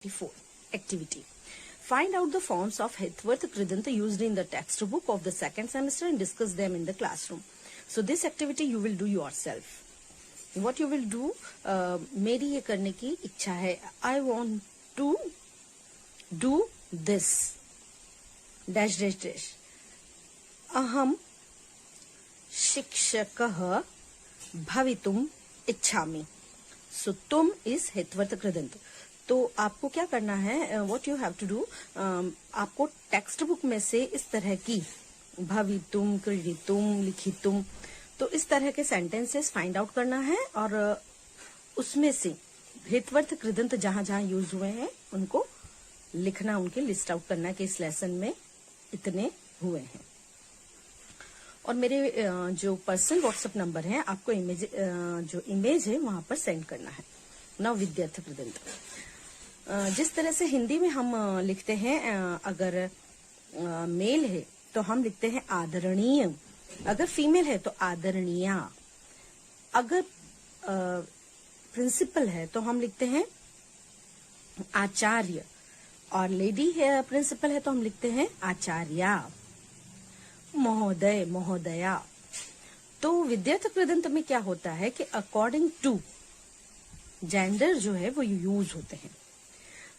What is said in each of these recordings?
24. Activity. Find out the forms of Hetworth Kridanta used in the textbook of the second semester and discuss them in the classroom. So this activity you will do yourself. What you will do, मेरी ये करने की इच्छा है. I want to do this. Dash dash dash. अहम शिक्षकः भवितुम् इच्छामि. So तुम इस हेतवर्थ कृदंत. तो आपको क्या करना है, what you have to do, आपको टेक्स्ट बुक में से इस तरह की भवितुम, क्रीडितुम, लिखितुम, तो इस तरह के सेंटेंसेस फाइंड आउट करना है और उसमें से हेतवर्थ कृदंत जहां जहां यूज हुए हैं उनको लिखना, उनके लिस्ट आउट करना कि इस लेसन में इतने हुए हैं. और मेरे जो पर्सनल व्हाट्सएप नंबर है, आपको जो इमेज है वहां पर सेंड करना है. नाउ विद्यार्थ कृदंत. जिस तरह से हिंदी में हम लिखते हैं, अगर मेल है तो हम लिखते हैं आदरणीय, अगर फीमेल है तो आदरणीया, अगर प्रिंसिपल है तो हम लिखते हैं आचार्य, और लेडी है प्रिंसिपल है तो हम लिखते हैं आचार्या, महोदय, महोदया. तो विद्यार्थ कृदंत में क्या होता है कि अकॉर्डिंग टू जेंडर जो है वो यूज होते हैं.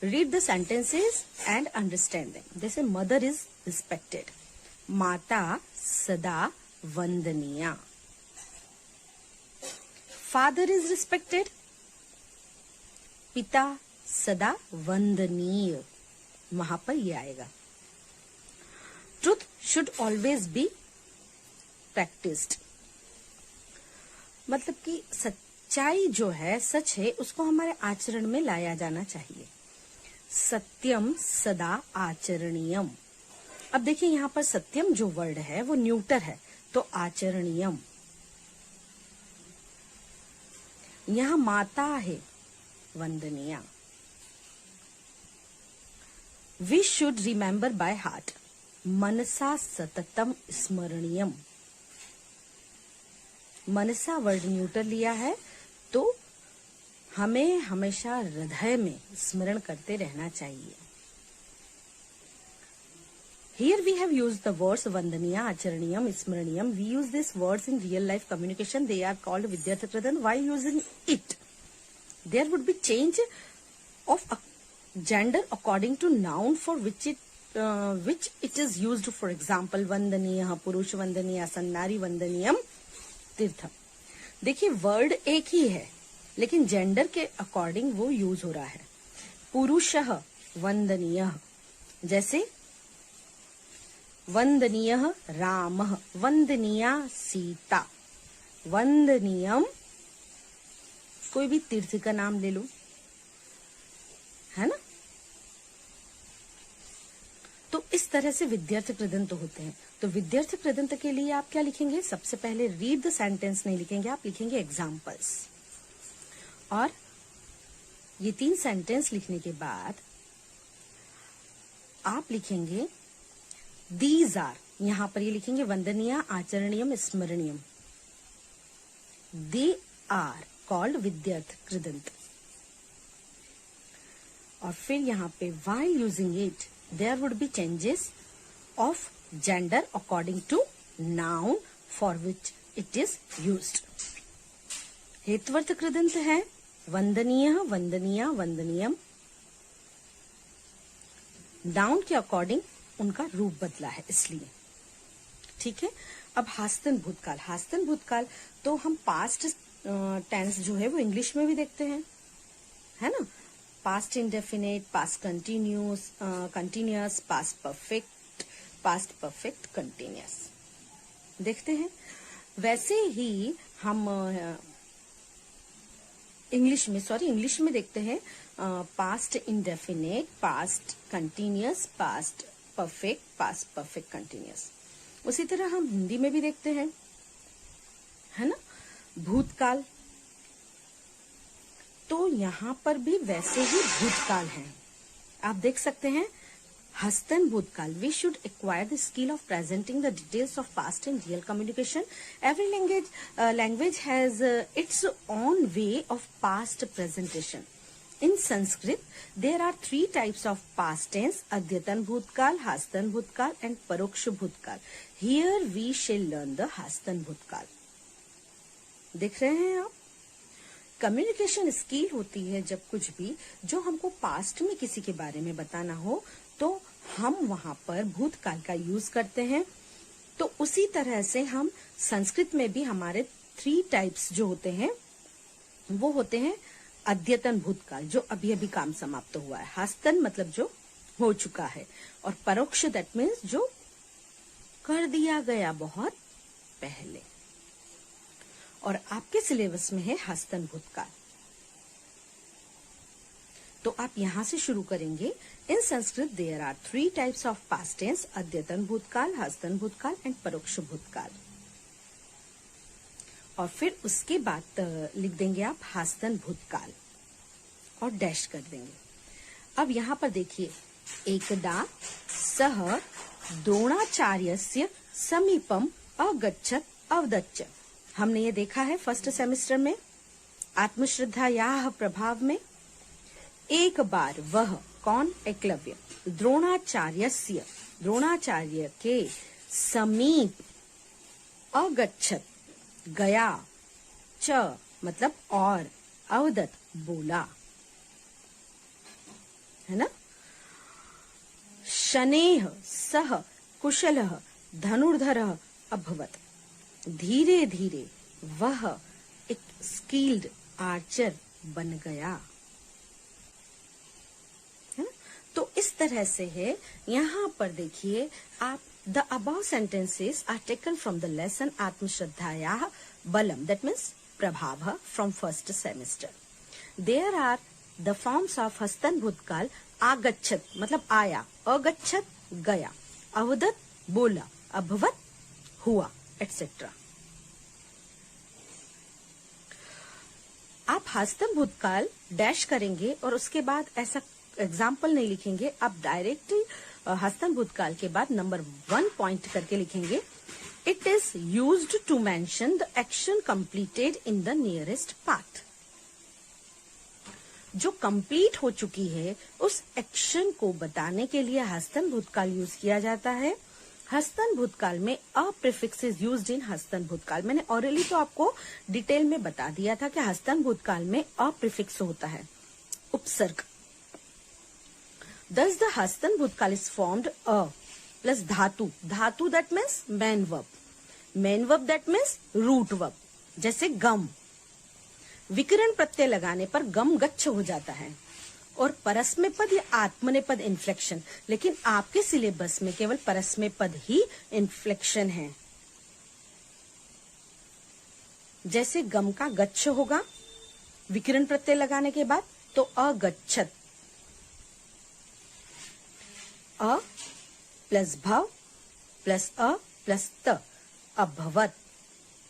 Read the sentences and understand them. जैसे मदर इज रिस्पेक्टेड, माता सदा वंदनीया. फादर इज रिस्पेक्टेड, पिता सदा वंदनीय, वहां पर ये आएगा. Truth should always be practised, मतलब कि सच्चाई जो है, सच है, उसको हमारे आचरण में लाया जाना चाहिए. सत्यम सदा आचरणीयम. अब देखिए यहाँ पर सत्यम जो वर्ड है वो न्यूटर है, तो आचरणीयम. यहाँ माता है वंदनीया. We should remember by heart, मनसा सततम स्मरणीयम. मनसा वर्ड न्यूटर लिया है, तो हमें हमेशा हृदय में स्मरण करते रहना चाहिए. Here we have used the words Vandaniya, Acharaniyam, Smaraniyam. We use these words in real life communication. They are called Vidyarth Kridan. While using it, there would be change of gender according to noun for which it is used. For example, Vandaniya, Purush Vandaniya, Sannari Vandaniyam, Tirtham. देखिए word एक ही है, लेकिन gender के according वो use हो रहा है. पुरुषः वंदनीयः, जैसे वंदनीयः रामः, वंदनीया सीता, वंदनीयम कोई भी तीर्थ का नाम ले लो, है ना. तो इस तरह से विद्यार्थ कृदंत होते हैं. तो विद्यार्थ कृदंत के लिए आप क्या लिखेंगे, सबसे पहले रीड द सेंटेंस नहीं लिखेंगे, आप लिखेंगे एग्जाम्पल्स. और ये 3 सेंटेंस लिखने के बाद आप लिखेंगे दीज आर, यहां पर ये लिखेंगे वंदनीय, आचरणीयम, स्मरणीयम. They are called विद्यार्थ कृदंत. और फिर यहाँ पे while using it there would be changes of gender according to noun for which it is used. हेतवर्थ कृदंत है वंदनीय, वंदनीया, वंदनीयम. नाउन के अकॉर्डिंग उनका रूप बदला है इसलिए. ठीक है. अब हास्तन भूतकाल. हास्तन भूतकाल तो हम पास्ट टेंस जो है वो इंग्लिश में भी देखते हैं, है ना. Past indefinite, past continuous, continuous, past perfect continuous देखते हैं. वैसे ही हम इंग्लिश में देखते हैं past indefinite, past continuous, past perfect continuous. उसी तरह हम हिंदी में भी देखते हैं, है ना, भूतकाल. तो यहाँ पर भी वैसे ही भूतकाल हैं. आप देख सकते हैं हस्तन भूतकाल. We should acquire the skill of presenting the details of past in real communication. Every language has its own way of past presentation. In Sanskrit, there are 3 types of past tense: Adyatan Bhutkal, Hastan Bhutkal and Paroksha Bhutkal. Here we shall learn the Hastan Bhutkal. देख रहे हैं आप? Communication skill होती है जब कुछ भी जो हमको पास्ट में किसी के बारे में बताना हो तो हम वहां पर भूतकाल का यूज करते हैं। तो उसी तरह से हम संस्कृत में भी हमारे 3 टाइप्स जो होते हैं वो होते हैं अद्यतन भूतकाल जो अभी अभी काम समाप्त हुआ है, हास्तन मतलब जो हो चुका है, और परोक्ष दैट मीन्स जो कर दिया गया बहुत पहले। और आपके सिलेबस में है हास्तन भूतकाल, तो आप यहां से शुरू करेंगे। In Sanskrit there are 3 types of past tense: अद्यतन भूतकाल, हास्तन भूतकाल एंड परोक्ष भूतकाल। और फिर उसके बाद लिख देंगे आप हास्तन भूतकाल और डैश कर देंगे। अब यहाँ पर देखिए, एकदा सह द्रोणाचार्यस्य समीपम अगच्छत अवदच्च। हमने ये देखा है फर्स्ट सेमेस्टर में आत्मश्रद्धायाः प्रभाव में। एक बार वह कौन? एकलव्य द्रोणाचार्यस्य, द्रोणाचार्य के समीप, अगच्छत गया, च मतलब और, अवदत बोला, है ना। शनेः सह कुशलः धनुर्धरः अभवत्। धीरे धीरे वह एक स्किल्ड आर्चर बन गया, है ना। तो इस तरह से है। यहाँ पर देखिए आप, the above sentences are taken from the lesson Atmashraddhayah Balam, that means Prabhava, from first semester. There are the forms of Hastan Bhutkal: Agachat मतलब आया, अगच्छत गया, अवदत बोला, अभवत हुआ, etc. आप हस्तन भूतकाल डैश करेंगे और उसके बाद ऐसा एग्जाम्पल नहीं लिखेंगे, आप डायरेक्ट हस्तन भूतकाल के बाद नंबर 1 पॉइंट करके लिखेंगे। It is used to mention the action completed in the nearest path. जो कंप्लीट हो चुकी है उस एक्शन को बताने के लिए हस्तन भूतकाल यूज किया जाता है। हस्तन भूतकाल में a prefix is used in हस्तन भूतकाल। मैंने ऑलरेडी तो आपको डिटेल में बता दिया था कि हस्तन भूतकाल में अ प्रीफिक्स होता है, उपसर्ग। Thus the Hastan Bhutkal is formed a plus dhatu. Dhatu that means main verb. Main verb that means root verb. जैसे गम, विकरण प्रत्यय लगाने पर गम गच्छ हो जाता है। और परस्मैपद या आत्मनेपद इन्फ्लेक्शन, लेकिन आपके सिलेबस में केवल परस्मैपद ही इन्फ्लेक्शन है। जैसे गम का गच्छ होगा विकरण प्रत्यय लगाने के बाद तो अगच्छत, अ प्लस भव प्लस अ प्लस त, अभवत।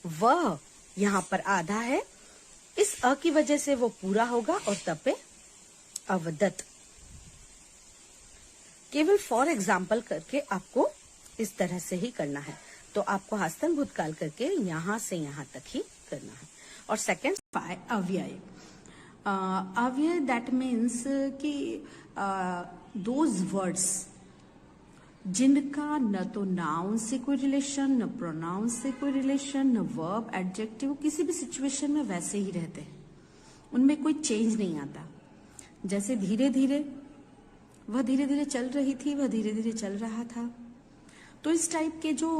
वह यहाँ पर आधा है, इस अ की वजह से वो पूरा होगा और त पे अवदत। केवल फॉर एग्जाम्पल करके आपको इस तरह से ही करना है। तो आपको हस्तन भूतकाल करके यहां से यहां तक ही करना है। और सेकंड अव्यय। अव्यय दैट मीन्स कि दोज वर्ड्स जिनका न तो नाउन से कोई रिलेशन, न प्रोनाउन से कोई रिलेशन, न वर्ब एडजेक्टिव, किसी भी सिचुएशन में वैसे ही रहते हैं, उनमें कोई चेंज नहीं आता। जैसे धीरे धीरे, वह धीरे धीरे चल रही थी, वह धीरे धीरे चल रहा था। तो इस टाइप के जो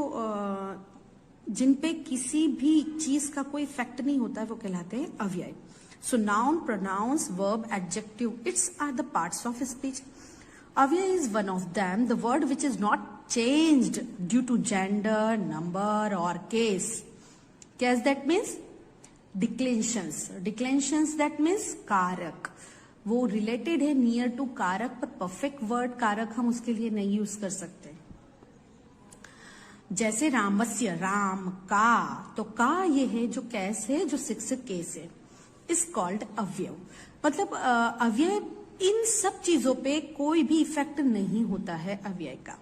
जिन पे किसी भी चीज का कोई इफेक्ट नहीं होता है वो कहलाते हैं अव्यय। So noun, pronouns, verb, adjective, it's are the parts of speech. Avyaya is one of them, the word which is not changed due to gender, number or case. Case that means declensions. Declensions that means कारक. वो related है near to कारक, पर perfect word कारक हम उसके लिए नहीं यूज कर सकते. जैसे रामस्य, राम का, तो का ये है जो कैस है, जो शिक्षक केस है, इज कॉल्ड अव्यय. मतलब अव्यय, इन सब चीजों पे कोई भी इफेक्ट नहीं होता है अव्यय का.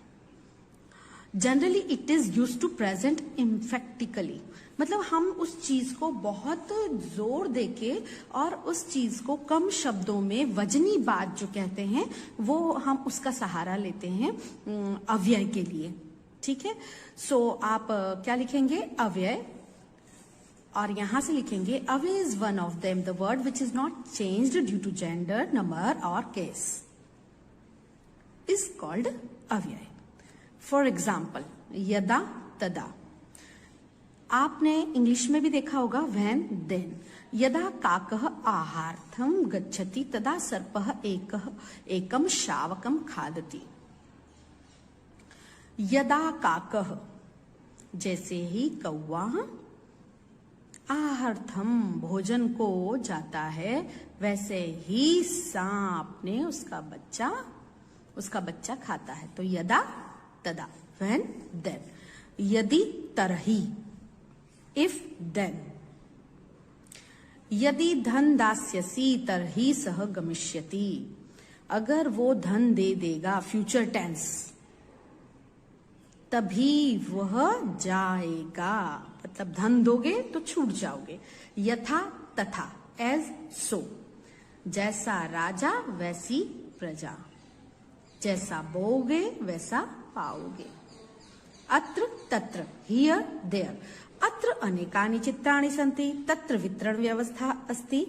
Generally it is use to present emphatically, मतलब हम उस चीज को बहुत जोर देके और उस चीज को कम शब्दों में वजनी बात जो कहते हैं वो हम उसका सहारा लेते हैं अव्यय के लिए। ठीक है, सो आप क्या लिखेंगे? अव्यय, और यहां से लिखेंगे अव्यय is one of them the word which is not changed due to gender, number और केस इज कॉल्ड अव्यय। फॉर एग्जाम्पल यदा तदा, आपने इंग्लिश में भी देखा होगा व्हेन देन। यदा काकः आहार्थम गच्छति तदा सर्पः एकम शावकम खादति। यदा काकः, जैसे ही कौवा आहार्थम भोजन को जाता है, वैसे ही सांप ने उसका बच्चा खाता है। तो यदा तदा, व्हेन देन। यदि तरही, इफ देन। यदि धन दास्यसि तरही सह गमिष्यति, अगर वो धन दे देगा, फ्यूचर टेंस, तभी वह जाएगा, मतलब धन दोगे तो छूट जाओगे। यथा तथा, एज सो। जैसा राजा वैसी प्रजा, जैसा बोओगे वैसा पाओगे। अत्र तत्र, हियर देयर। अत्र अनेकानि चित्राणि सन्ति, तत्र वितरण व्यवस्था अस्ति।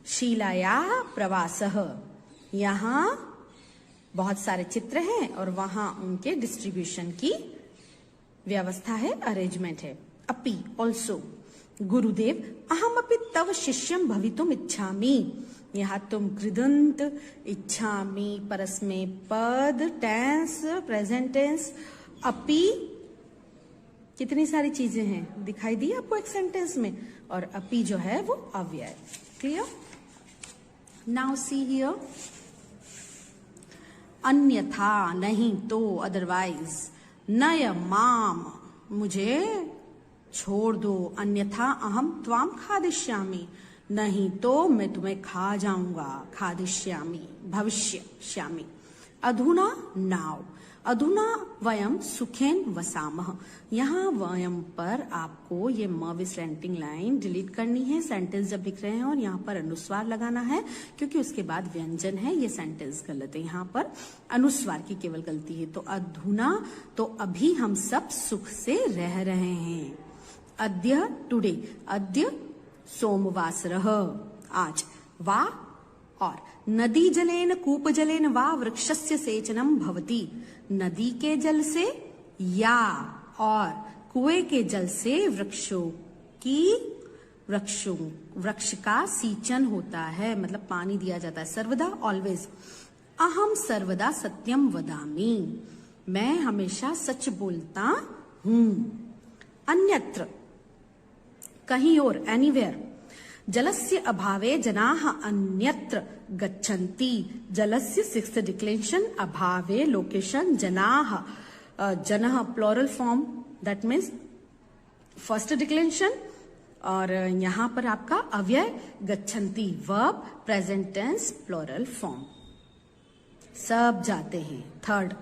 शीलायाः प्रवासः, यहाँ बहुत सारे चित्र हैं और वहां उनके डिस्ट्रीब्यूशन की व्यवस्था है, अरेंजमेंट है। अपि, ऑल्सो। गुरुदेव अहमपि तव शिष्यं भवितुम इच्छामि। यहाँ तुम कृदंत, इच्छामि, परस्मैपद, टेंस, प्रेजेंट टेंस, अपि, कितनी सारी चीजें हैं दिखाई दी आपको एक सेंटेंस में, और अपि जो है वो अव्यय। क्लियर? नाउ सी हियर, अन्यथा, नहीं तो, अदरवाइज। नय माम, मुझे छोड़ दो। अन्यथा अहम त्वाम खादिष्यामि, नहीं तो मैं तुम्हें खा जाऊंगा। खादिष्यामि, भविष्यष्यामि। अधुना, नाउ। अधुना वयम सुखेन वसामः, यहाँ वयम पर आपको ये म विसर्जित लाइन डिलीट करनी है सेंटेंस जब लिख रहे हैं, और यहाँ पर अनुस्वार लगाना है क्योंकि उसके बाद व्यंजन है, ये सेंटेंस गलत है, यहाँ पर अनुस्वार की केवल गलती है। तो अधुना, तो अभी हम सब सुख से रह रहे हैं। अद्य, टुडे। अद्य सोमवासरः, आज। वा, और। नदी जलेन कूप जलेन वा वृक्षस्य सेचनम भवति, नदी के जल से या और कुएं के जल से वृक्ष का सींचन होता है, मतलब पानी दिया जाता है। सर्वदा, ऑलवेज। अहम सर्वदा सत्यम वदामि, मैं हमेशा सच बोलता हूं। अन्यत्र, कहीं और, एनीवेयर। जलस्य अभावे जनाः अन्यत्र गच्छन्ति। जलस्य 6th डिक्लेंशन, अभावे लोकेशन, जनाः, जनः plural form, that means first declension, और यहां पर आपका अव्यय गच्छन्ति, verb, present tense, plural form, सब जाते हैं। थर्ड,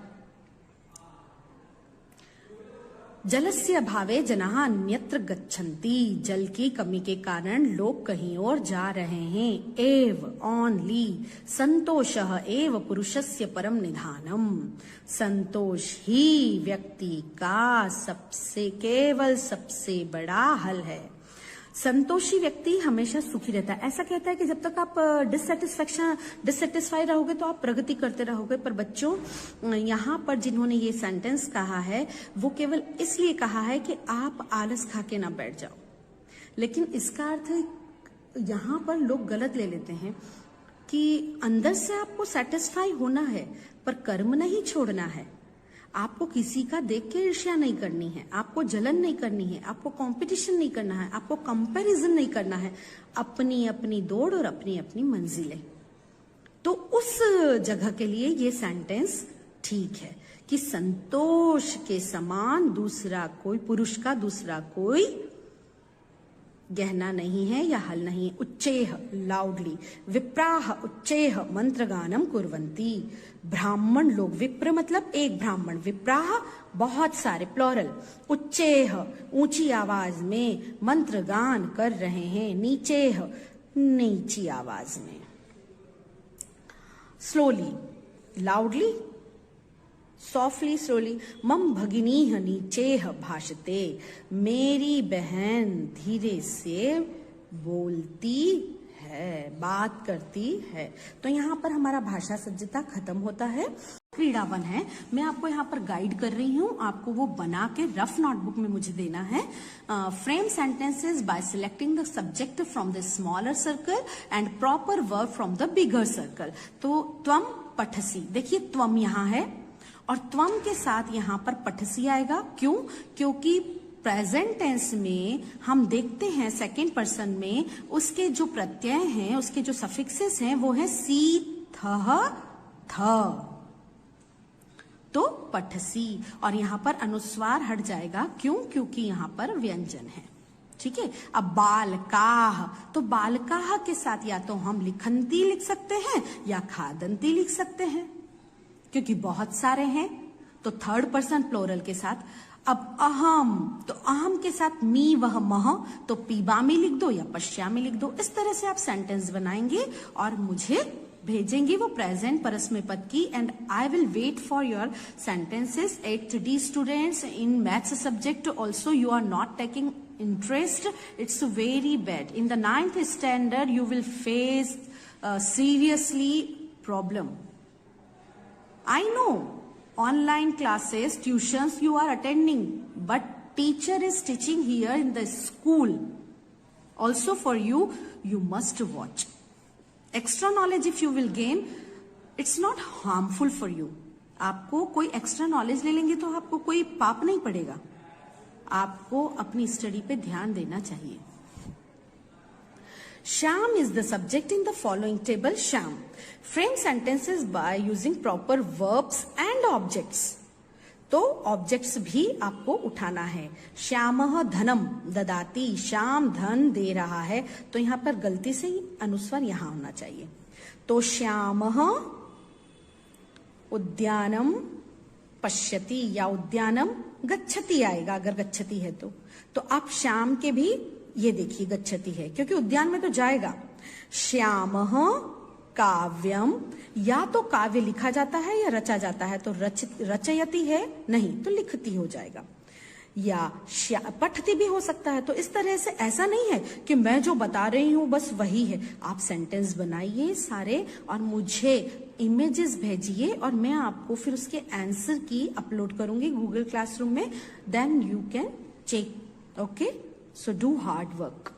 जलस्य अभावे जनाः अन्यत्र गच्छन्ति, जल की कमी के कारण लोग कहीं और जा रहे हैं। एव, ओनली। संतोषः एव पुरुषस्य परम निधानम, संतोष ही व्यक्ति का केवल सबसे बड़ा हल है। संतोषी व्यक्ति हमेशा सुखी रहता है। ऐसा कहता है कि जब तक आप डिससेटिस्फाई रहोगे तो आप प्रगति करते रहोगे। पर बच्चों, यहाँ पर जिन्होंने ये सेंटेंस कहा है वो केवल इसलिए कहा है कि आप आलस खा के ना बैठ जाओ, लेकिन इसका अर्थ यहाँ पर लोग गलत ले लेते हैं कि अंदर से आपको सेटिस्फाई होना है पर कर्म नहीं छोड़ना है। आपको किसी का देख के ईर्ष्या नहीं करनी है, आपको जलन नहीं करनी है, आपको कंपटीशन नहीं करना है, आपको कंपैरिजन नहीं करना है। अपनी अपनी दौड़ और अपनी अपनी मंजिलें। तो उस जगह के लिए ये सेंटेंस ठीक है कि संतोष के समान दूसरा कोई, पुरुष का दूसरा कोई गहना नहीं है या हल नहीं है। उच्चैः लाउडली, विप्राः उच्चैः मंत्रगानम कुर्वन्ति, ब्राह्मण लोग, विप्र मतलब एक ब्राह्मण, विप्राः बहुत सारे प्लूरल, उच्चैः ऊंची आवाज में मंत्र गान कर रहे हैं, नीचैः नीची आवाज में। स्लोली, लाउडली, सॉफ्टली, स्लोली, मम भगिनीः नीचैः भाषते, मेरी बहन धीरे से बोलती है, बात करती है। तो यहाँ पर हमारा भाषा सज्जता खत्म होता है। क्रीड़ा वन है, मैं आपको यहाँ पर गाइड कर रही हूँ, आपको वो बना के रफ नोटबुक में मुझे देना है। Frame sentences bye selecting the subject from the smaller circle and proper verb from the bigger circle. तो त्वम पठसी, देखिए त्वम यहाँ है और त्वम के साथ यहाँ पर पठसी आएगा। क्यों? क्योंकि प्रेजेंट टेंस में हम देखते हैं सेकेंड पर्सन में उसके जो प्रत्यय हैं, उसके जो सफिक्सेस हैं वो है सी, थ, तो पठसी, और यहाँ पर अनुस्वार हट जाएगा। क्यों? क्योंकि यहाँ पर व्यंजन है। ठीक है। अब बालकाह, तो बालकाह के साथ या तो हम लिखंती लिख सकते हैं या खादंती लिख सकते हैं, क्योंकि बहुत सारे हैं, तो थर्ड पर्सन प्लोरल के साथ। अब अहम, तो अहम के साथ मी वह मह, तो पीबा में लिख दो या पश्या में लिख दो। इस तरह से आप सेंटेंस बनाएंगे और मुझे भेजेंगे वो प्रेजेंट परस्मै पद की, and I will wait for your sentences. 8D students in maths subject also you are not taking interest, it's very bad. In the 9th standard you will face seriously problem. I know online classes, tuitions you are attending, but teacher is teaching here in the school. Also for you, you must watch. Extra knowledge if you will gain, it's not harmful for you. आपको कोई extra knowledge ले लेंगे तो आपको कोई पाप नहीं पड़ेगा, आपको अपनी स्टडी पे ध्यान देना चाहिए। Shyam is the subject in the following table. Shyam, frame sentences by using proper verbs and objects. तो ऑब्जेक्ट्स भी आपको उठाना है। श्यामः धनम ददाति, श्याम धन दे रहा है, तो यहां पर गलती से ही अनुस्वार यहां होना चाहिए। तो श्यामः उद्यानम पश्यति, या उद्यानम गच्छति आएगा अगर गच्छति है तो आप श्याम के भी ये देखिए गच्छति है, क्योंकि उद्यान में तो जाएगा। श्यामः काव्यम, या तो काव्य लिखा जाता है या रचा जाता है, तो रचयति है, नहीं तो लिखती हो जाएगा। या पठती भी हो सकता है। तो इस तरह से ऐसा नहीं है कि मैं जो बता रही हूं बस वही है। आप सेंटेंस बनाइए सारे और मुझे इमेजेस भेजिए, और मैं आपको फिर उसके आंसर की अपलोड करूंगी गूगल क्लासरूम में, then you can check. Okay, so do hard work.